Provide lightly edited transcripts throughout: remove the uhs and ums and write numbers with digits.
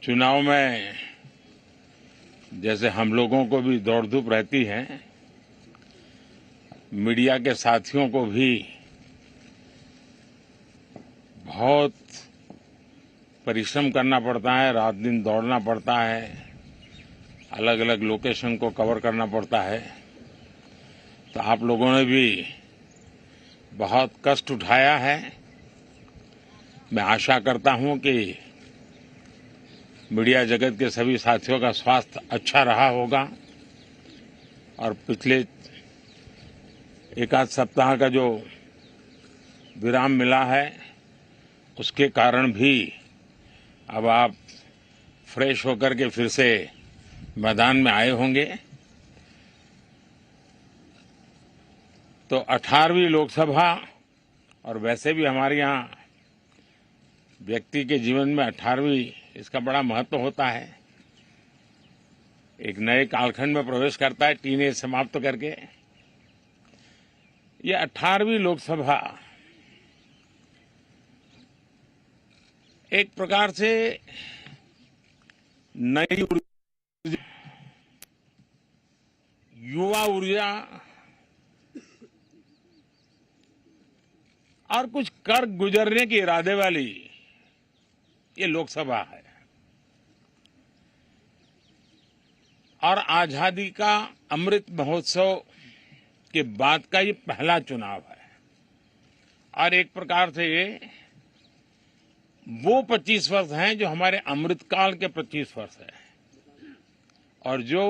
चुनाव में जैसे हम लोगों को भी दौड़ धूप रहती है, मीडिया के साथियों को भी बहुत परिश्रम करना पड़ता है, रात दिन दौड़ना पड़ता है, अलग अलग लोकेशन को कवर करना पड़ता है। तो आप लोगों ने भी बहुत कष्ट उठाया है। मैं आशा करता हूं कि मीडिया जगत के सभी साथियों का स्वास्थ्य अच्छा रहा होगा और पिछले एक आध सप्ताह का जो विराम मिला है उसके कारण भी अब आप फ्रेश होकर के फिर से मैदान में आए होंगे। तो 18वीं लोकसभा, और वैसे भी हमारे यहाँ व्यक्ति के जीवन में 18वीं इसका बड़ा महत्व होता है। एक नए कालखंड में प्रवेश करता है, टीनेज समाप्त करके। ये 18वीं लोकसभा एक प्रकार से नई युवा ऊर्जा और कुछ कर गुजरने के इरादे वाली ये लोकसभा है और आजादी का अमृत महोत्सव के बाद का ये पहला चुनाव है। और एक प्रकार से ये वो 25 वर्ष हैं जो हमारे अमृतकाल के 25 वर्ष है और जो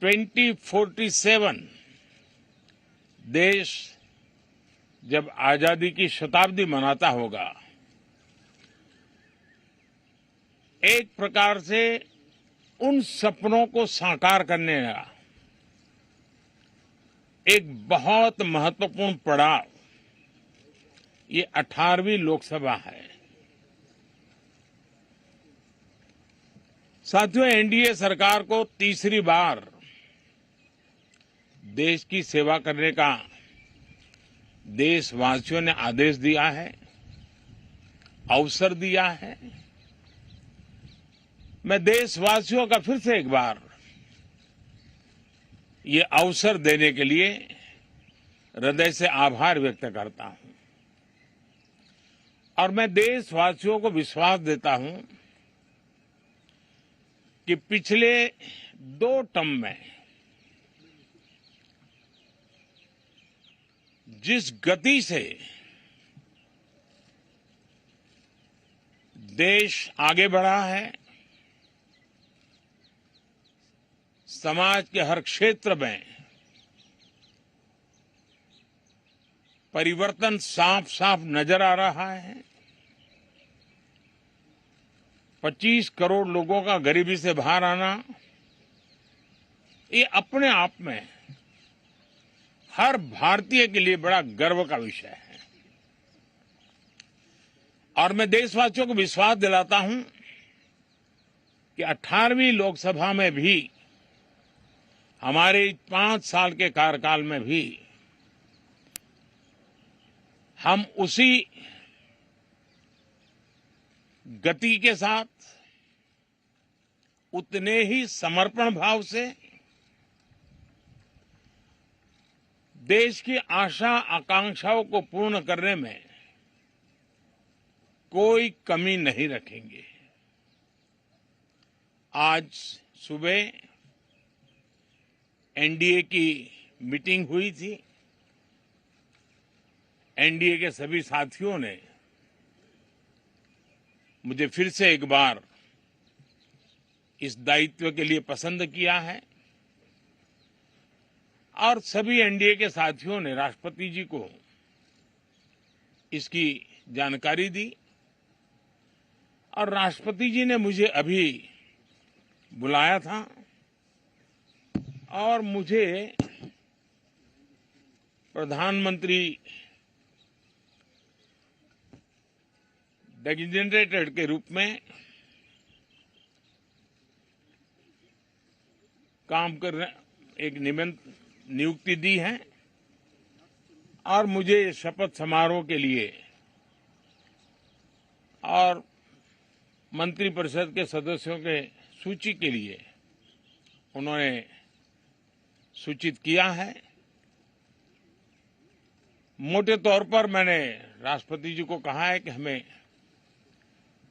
2047 देश जब आजादी की शताब्दी मनाता होगा, एक प्रकार से उन सपनों को साकार करने का एक बहुत महत्वपूर्ण पड़ाव ये 18वीं लोकसभा है। साथियों, एनडीए सरकार को तीसरी बार देश की सेवा करने का देशवासियों ने आदेश दिया है, अवसर दिया है। मैं देशवासियों का फिर से एक बार ये अवसर देने के लिए हृदय से आभार व्यक्त करता हूं और मैं देशवासियों को विश्वास देता हूं कि पिछले 2 टर्म में जिस गति से देश आगे बढ़ा है, समाज के हर क्षेत्र में परिवर्तन साफ साफ नजर आ रहा है। 25 करोड़ लोगों का गरीबी से बाहर आना ये अपने आप में हर भारतीय के लिए बड़ा गर्व का विषय है और मैं देशवासियों को विश्वास दिलाता हूं कि 18वीं लोकसभा में भी हमारे 5 साल के कार्यकाल में भी हम उसी गति के साथ, उतने ही समर्पण भाव से देश की आशा आकांक्षाओं को पूर्ण करने में कोई कमी नहीं रखेंगे। आज सुबह एनडीए की मीटिंग हुई थी। एनडीए के सभी साथियों ने मुझे फिर से एक बार इस दायित्व के लिए पसंद किया है और सभी एनडीए के साथियों ने राष्ट्रपति जी को इसकी जानकारी दी और राष्ट्रपति जी ने मुझे अभी बुलाया था और मुझे प्रधानमंत्री डेजिग्नेटेड के रूप में काम करने एक नियुक्ति दी है और मुझे शपथ समारोह के लिए और मंत्रिपरिषद के सदस्यों के सूची के लिए उन्होंने सूचित किया है। मोटे तौर पर मैंने राष्ट्रपति जी को कहा है कि हमें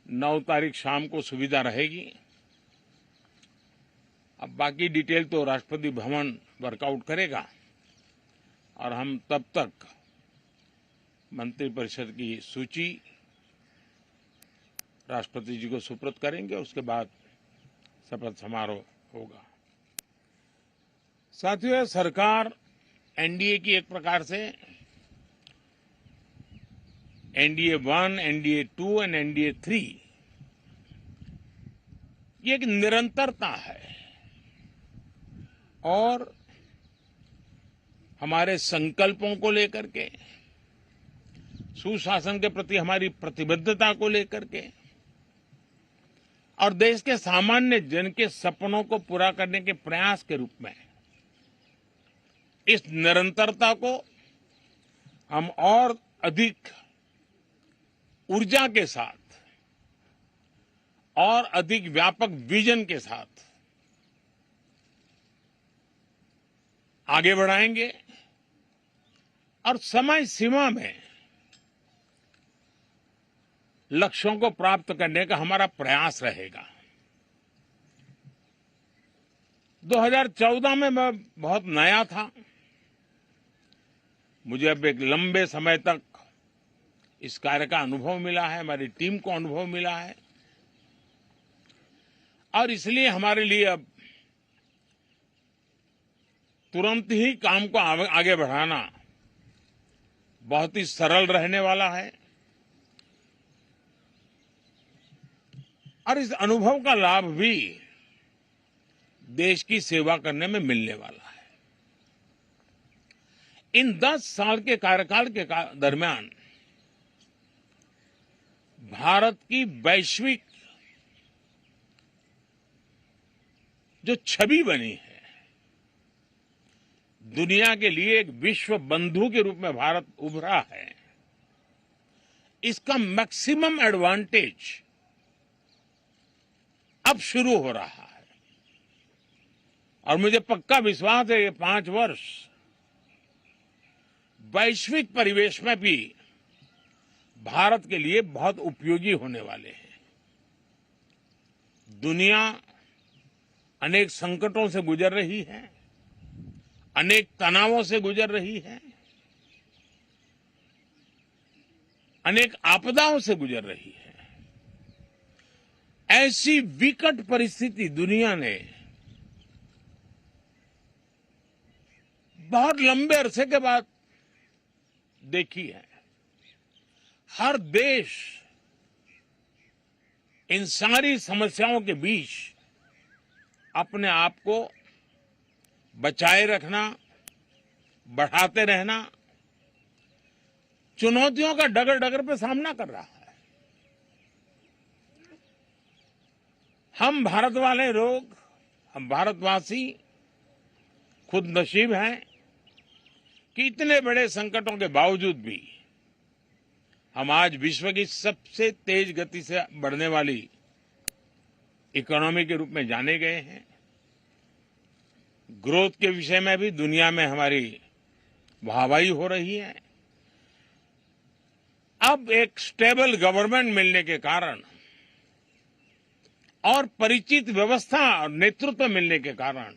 9 तारीख शाम को सुविधा रहेगी। अब बाकी डिटेल तो राष्ट्रपति भवन वर्कआउट करेगा और हम तब तक मंत्रिपरिषद की सूची राष्ट्रपति जी को सुपुर्द करेंगे। उसके बाद शपथ समारोह होगा। साथियों, सरकार एनडीए की एक प्रकार से एनडीए 1, एनडीए 2 और एनडीए 3 ये एक निरंतरता है और हमारे संकल्पों को लेकर के, सुशासन के प्रति हमारी प्रतिबद्धता को लेकर के और देश के सामान्य जन के सपनों को पूरा करने के प्रयास के रूप में इस निरंतरता को हम और अधिक ऊर्जा के साथ और अधिक व्यापक विजन के साथ आगे बढ़ाएंगे और समय सीमा में लक्ष्यों को प्राप्त करने का हमारा प्रयास रहेगा। 2014 में मैं बहुत नया था। मुझे अब एक लंबे समय तक इस कार्य का अनुभव मिला है, हमारी टीम को अनुभव मिला है और इसलिए हमारे लिए अब तुरंत ही काम को आगे बढ़ाना बहुत ही सरल रहने वाला है और इस अनुभव का लाभ भी देश की सेवा करने में मिलने वाला है। इन 10 साल के कार्यकाल के दरमियान भारत की वैश्विक जो छवि बनी है, दुनिया के लिए एक विश्व बंधु के रूप में भारत उभरा है, इसका मैक्सिमम एडवांटेज अब शुरू हो रहा है और मुझे पक्का विश्वास है ये 5 वर्ष वैश्विक परिवेश में भी भारत के लिए बहुत उपयोगी होने वाले हैं। दुनिया अनेक संकटों से गुजर रही है, अनेक तनावों से गुजर रही है, अनेक आपदाओं से गुजर रही है। ऐसी विकट परिस्थिति दुनिया ने बहुत लंबे अरसे के बाद देखी है। हर देश इन सारी समस्याओं के बीच अपने आप को बचाए रखना, बढ़ाते रहना, चुनौतियों का डगर डगर पे सामना कर रहा है। हम भारत वाले लोग, हम भारतवासी खुद नसीब हैं कि इतने बड़े संकटों के बावजूद भी हम आज विश्व की सबसे तेज गति से बढ़ने वाली इकोनॉमी के रूप में जाने गए हैं। ग्रोथ के विषय में भी दुनिया में हमारी वाहवाही हो रही है। अब एक स्टेबल गवर्नमेंट मिलने के कारण और परिचित व्यवस्था और नेतृत्व मिलने के कारण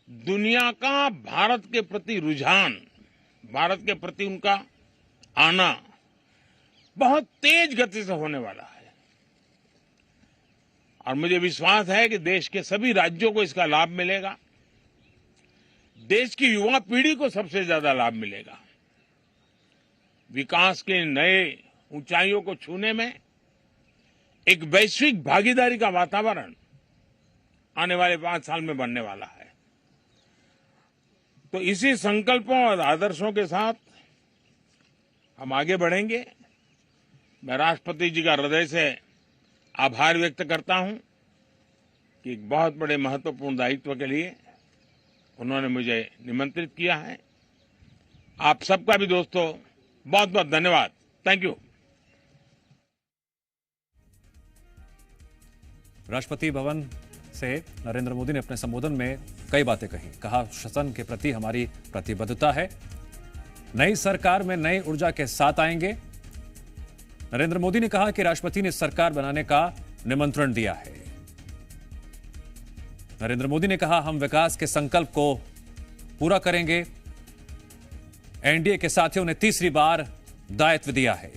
दुनिया का भारत के प्रति रुझान, भारत के प्रति उनका आना बहुत तेज गति से होने वाला है और मुझे विश्वास है कि देश के सभी राज्यों को इसका लाभ मिलेगा। देश की युवा पीढ़ी को सबसे ज्यादा लाभ मिलेगा। विकास के नए ऊंचाइयों को छूने में एक वैश्विक भागीदारी का वातावरण आने वाले 5 साल में बनने वाला है। तो इसी संकल्पों और आदर्शों के साथ हम आगे बढ़ेंगे। मैं राष्ट्रपति जी का हृदय से आभार व्यक्त करता हूं कि एक बहुत बड़े महत्वपूर्ण दायित्व के लिए उन्होंने मुझे निमंत्रित किया है। आप सबका भी दोस्तों बहुत बहुत धन्यवाद। Thank you. राष्ट्रपति भवन से नरेंद्र मोदी ने अपने संबोधन में कई बातें कही। कहा, शासन के प्रति हमारी प्रतिबद्धता है, नई सरकार में नई ऊर्जा के साथ आएंगे। नरेंद्र मोदी ने कहा कि राष्ट्रपति ने सरकार बनाने का निमंत्रण दिया है। नरेंद्र मोदी ने कहा, हम विकास के संकल्प को पूरा करेंगे। एनडीए के साथियों ने तीसरी बार दायित्व दिया है।